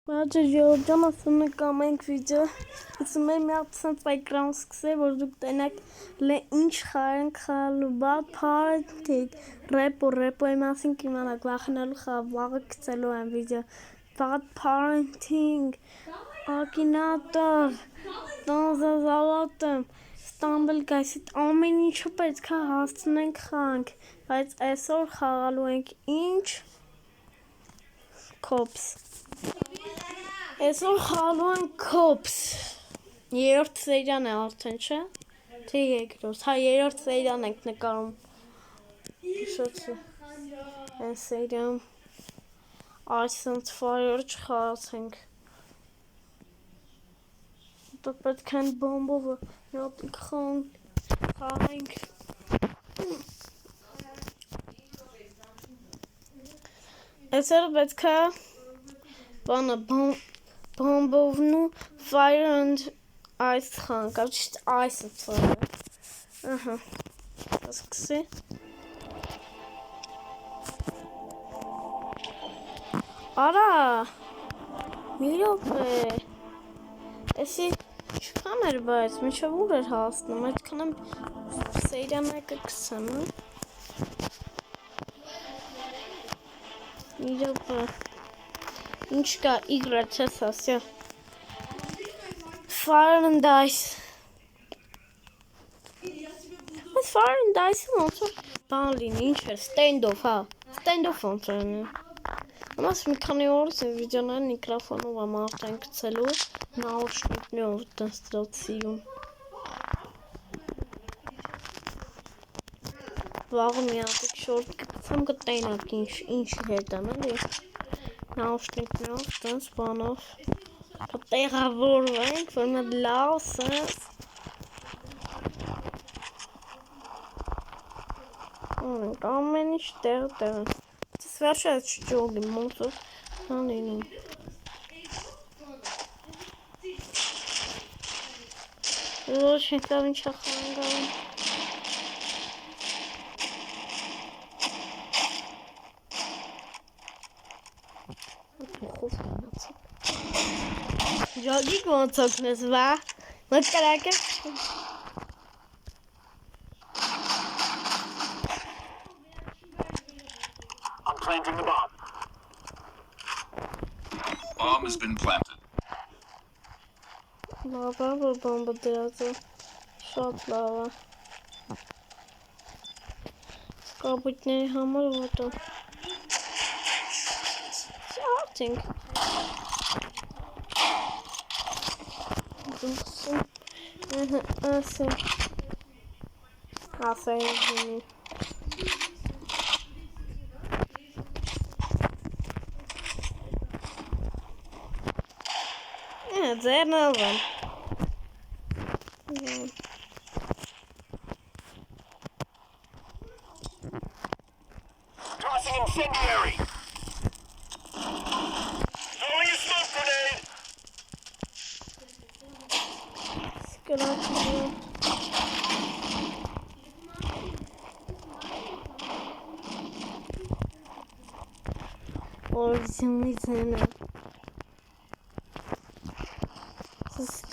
Բաճը Ժորժան ասում է կամ ենք վիդեո ասում է մի հատ սենց էկրան սկսե որ դուք տենակ ինչ խաղեն խաղալու բատ փարթիկ ռեպոյի մասին կիմանաք վախենալու վաղը գցելու են վիդեո բատ փարթինգ ակինատոր տանզազալատում ստամբել գայսիտ ամեն ինչը պետք է հասցնենք խաղանք բայց այսօր խաղալու ենք ինչ Cops Այսօր խաղալու ենք Cops երրորդ սերիան է արդեն չէ թե երկրորդ հա երրորդ սերիան ենք նկարում շուտը այն սերիան այսինքն ֆայր չխաղացենք Դա պետք է բոմբով նյոտիկ խաղանք Այսօր պետք է բանը բոմբովնու fire and ice խանք, ճիշտ ice-ը ծորը, ահա, սկսի, արա, մի րոպե, էսի չքան էր բայց, մինչև ուր էր հասնում, այդքան եմ սերիան եկը կսեմ, մի րոպե, ինչ կա իգրը չես ասյա, Fire and Ice Այս Fire and Ice-ը ոնց որ բան լինի, ինչ էր, stand-off, հա, stand-off ոնց էր լինի Ամաս մի քանի օրս է վիդեոներն միկրոֆոնով եմ արդեն գցելու, նաուշնիկներով դստրոցիում Վաղը մի հատիկ շորտ կգցեմ կտենակ ինչի հետ եմ, էլի Նաուշնիկներով, տենց բանով Կտեղավորվենք, որ մդ լավ սենց Ամեն ինչ տեղ Ես վերջը այդ չջոգի մոնսով հանինում Ոչ ինքավ ինչ է խանգարում Ջոգիկ ոնց օգնես վա մտկրակը I'm planting the bomb. Bomb has been planted. Լավա որ բոմբը դրած է շատ լավ է Կապույտների համար ոտը Շարդինք Ասայի գինի Ձերն ալվան Tossing incendiary. Throwing a smoke grenade. Սկրակը Օրիզյոնի ձենը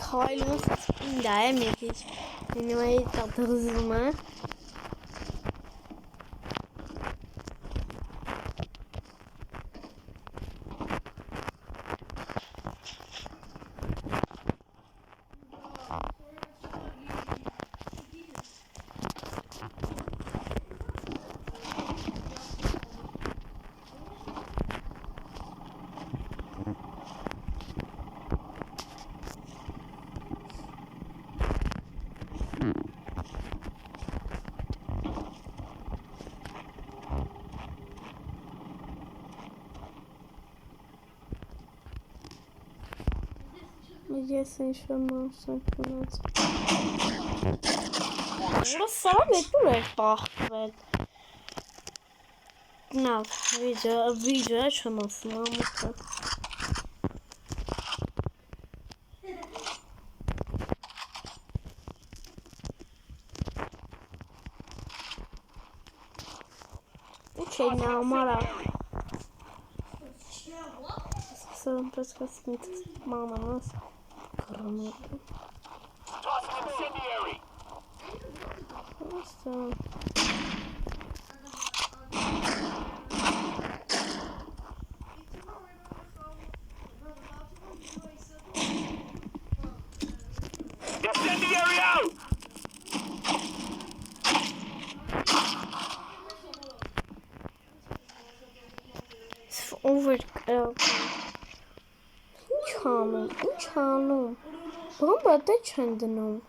Քայլում ինձ է մի քիչ ինուայի տապրզում է Ես ինչ-որ մասակ բնած Որը սարան էտուր էր պախվել Նավ, վիդեո չեմ ասում ամուտը Ինչ է նա ամարա Ալասը պես մամանաս կռնում Tossing incendiary. Incendiary out. Over Uçanım. Bomba da çandanım.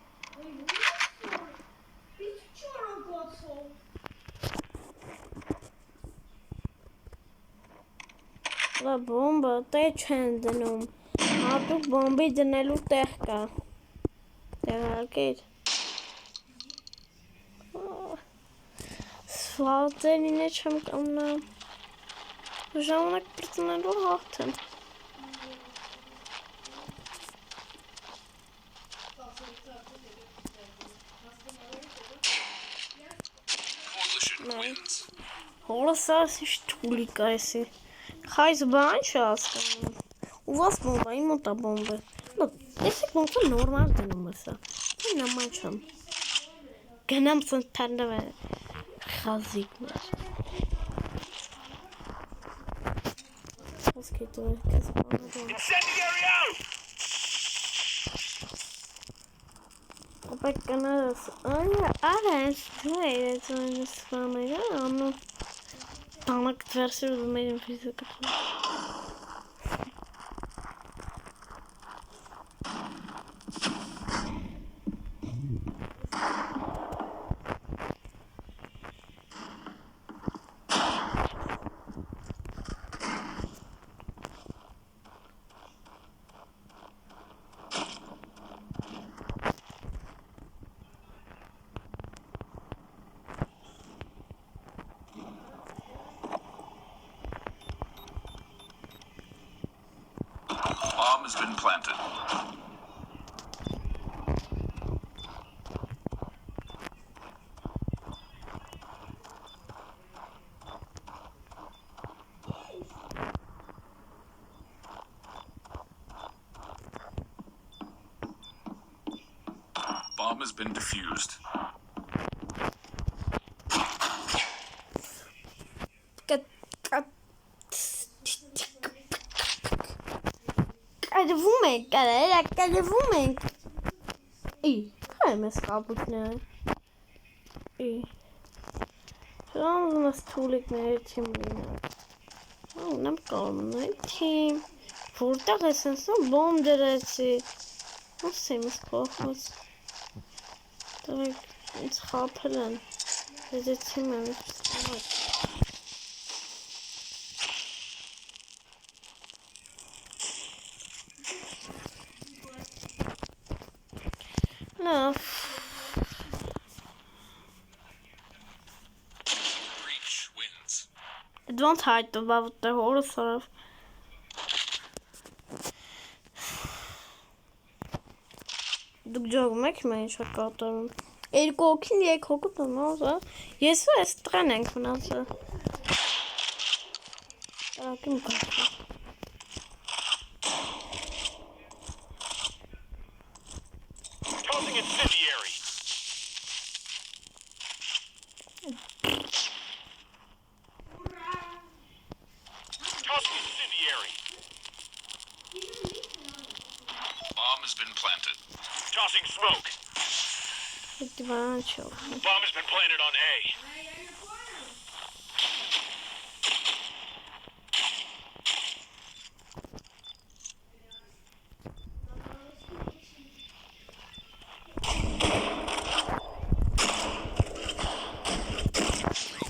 La bomba da çandanım. Artık bombayı denelu tehka. Tehka. Svalten yine çamkamla. Żołnierz personelu hotem. Coalition wins. Holosas штуликайся. Хай сбанчаска. У вас бомба, ему та бомба. Ну, если бомба нормально номерса. Не намачам. Генам сон тандаве. Хазик. Incendiary out. Bakınız. Araç. Ne sonra ya onu. Tanık versiyonu benim fizik. Bomb has been planted. Bomb has been defused. Cadê Ih, calma esse cabo, né? Ih. Vamos umas tulik med timlina. Não calma, né? Tim. Fortalece essa bomba derece. Não sei, mas corpos. Também schapelen. Deze timmer is No. Breach wins. Don't hide about the whole sort of. Դուք մենք շատ կատարում։ Երկու օքին եկ հոգուտ նոզը։ Ես ու ես տրան ենք մնացը։ Ակում կա։ Tossing incendiary. Tossing incendiary. Bomb has been planted. Tossing smoke. Bomb has been planted on A.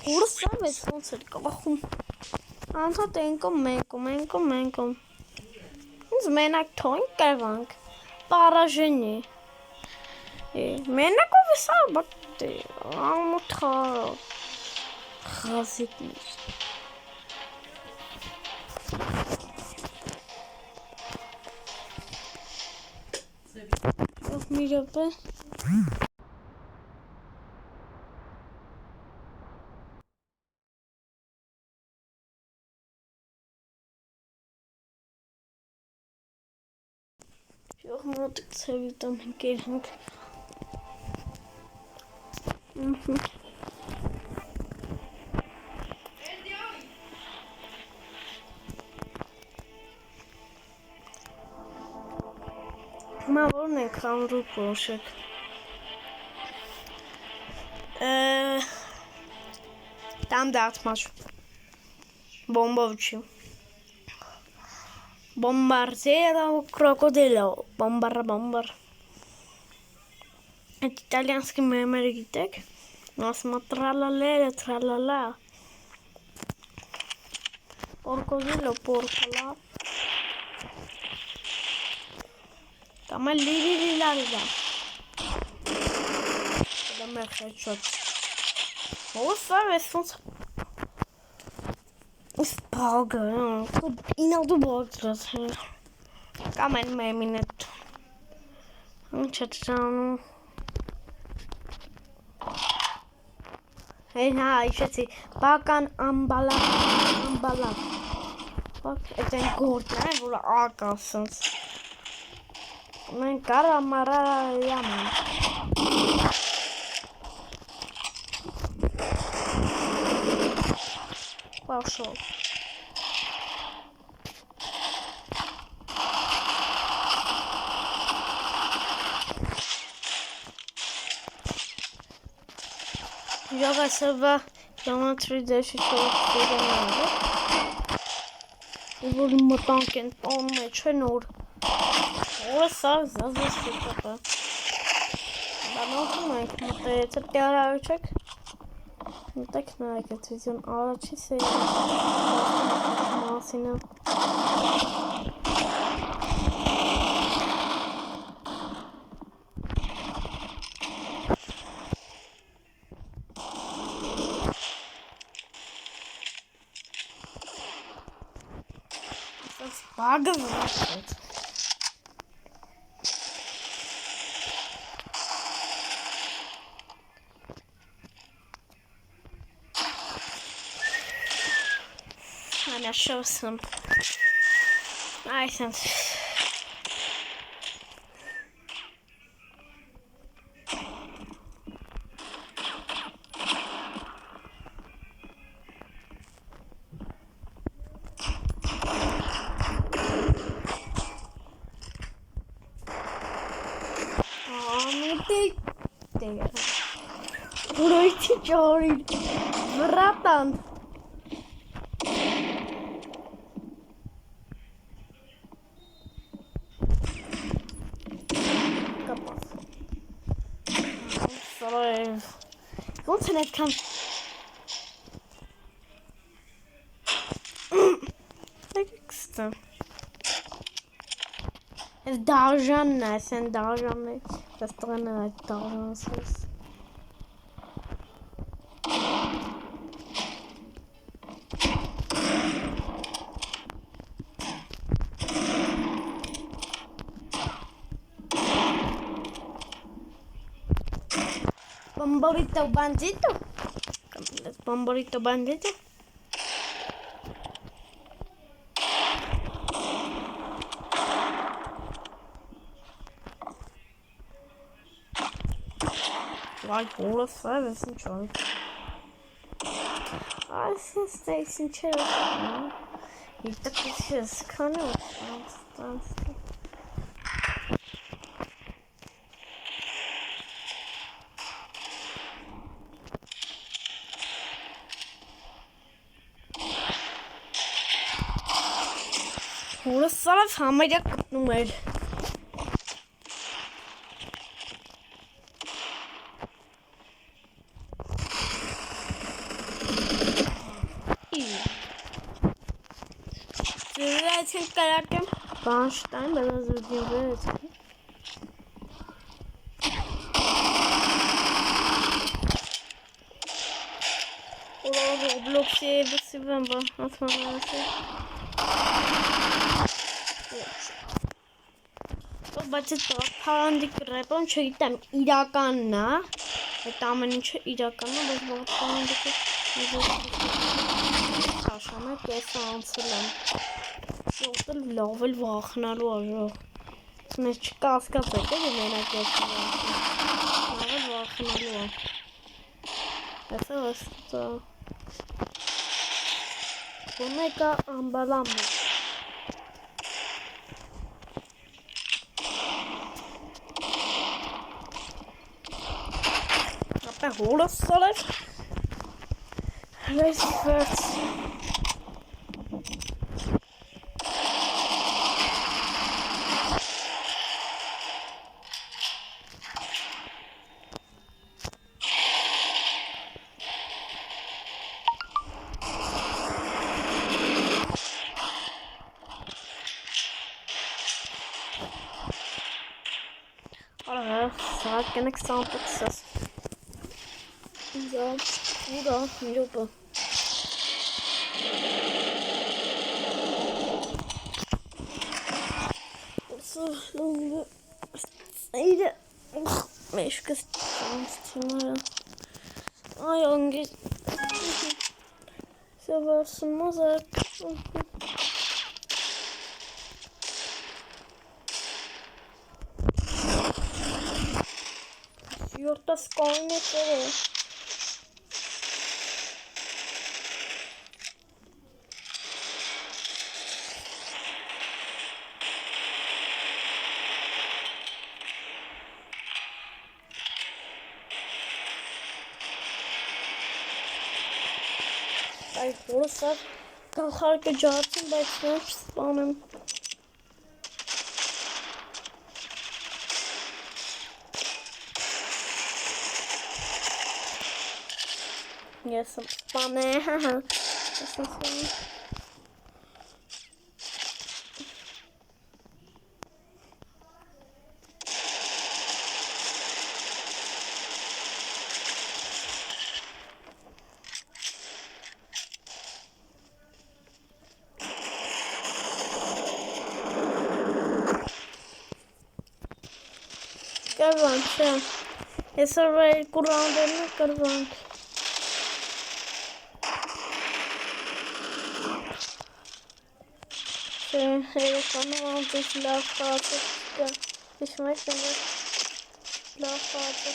Ursa ve son cerca abajo. Anta tengo menko. Ons menak toin kavank. Para genie. Menak of sabate. Amutra. Khazit nicht. Auf mir dabei. Յող մոտիկ C-վիտամին կերհանք։ Հիմա որն ենք խանրու պոշեք։ Там դատմաչ։ Բոմբովչի։ Bombardero crocodilo, bombar. Այդ իտալիանսկի մեմերը գիտեք, ասում է tralala. Porcodillo, porcola. Կամ է լիրիլիլարիլա։ Դա մեր խեչոտ։ Ո՞ս այս ոնց Սպագը, ինադու բողջրած հեր, կամ են մեմինետ, ինչ է ճանում, հեն հա, իշեցի, բական ամբալակ, էտ են գործն են, որ ակ ասենց, մեն կարա մարարա յաման, Пошел. Joga sova geometry deşişleri. Bu mutanken olmaya çenor. Orası zazlısı kapı. Ben okumayayım. Mutaya tepkiler açacak. Так на телевизион, а часы Масина. Багажник. I'll show some items. Уроки чори, братан. Ոնց են այդքան Էքստա Այս դարժանն է, այս են դարժանն է Այս տղան է այդ դարժանսես Bomborito bandito. Bomborito bandito. Like all of service and choice. I see steaks and chill. You took this kind of Որը սարավ համարյա կտնում էր Ձրվեց ենք կարակեմ Բանշտայն, բելազուրդին վերեց Ուրա Roblox-ի էվսի վենվա ասմանարս է Բայց այդ պարանդիկ ռեպոն չգիտեմ իրականն է Այդ ամեն ինչը իրականն է, բայց որ պարանդիկը Հաշամ է կեսը անցել եմ Շոտել լավ էլ վախնալու աժող Մեզ չկասկածեք էլի մենակ ես նավը վախնալու է Այսը վստա Բունեկա ամբալամը Ապե հորը սալեր Let's first Saat gene kısaltı kısas. Ya, bu da yok bu. Sonra sayıda meşgul istiyorum. Ay hangi seversin mazak. Yurtta skornetleri. Ay burası kalkar ki cevapsın başına spamım. Yes, spammy. Haha. This is fun. Karvan, şey. Survey kurallarını karvan. Şey, kanım aldı silah fazla. Düşmek üzere. Silah fazla.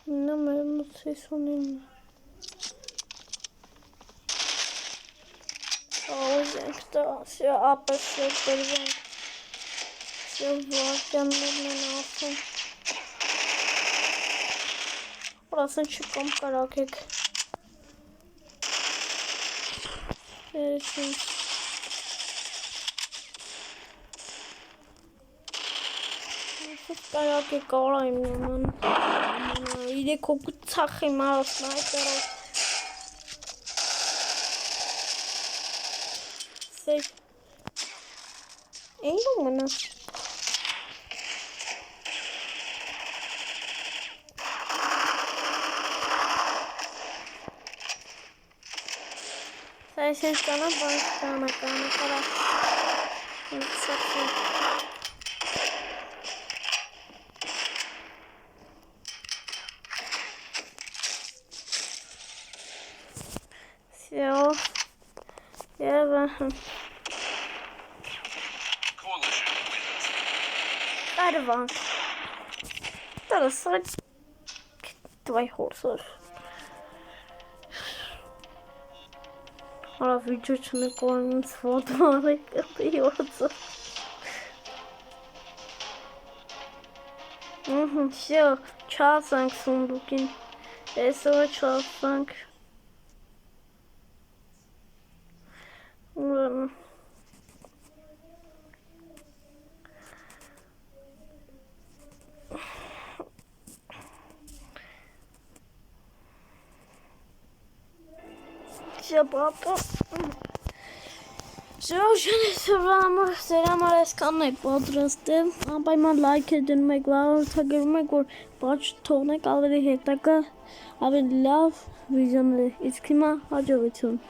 Não sei se eu nem. Oh, gente, tá. Se a pessoa pergunta se eu vou também nossa. Burası çıkım karaoke. Evet. Karaoke kolayım yaman. İyi de koku takayım ha sniper. Safe. İyi mi bunu? Sen sana başlama kadar. Все. Я Coalition wins. Karvan. Teraz твои horses. Ale widzieć na koniec wodorek остается. Все, часанг сундукин. Это часанг. Все, папа. Все, selam arası kanalına պատրաստեմ, անպայման լայք դնում եք, վարորդագրում եք, որ բաց թողնեք ավելի հետագա, ավելի լավ վիդեոներ, իսկ հիմա հաջողություն։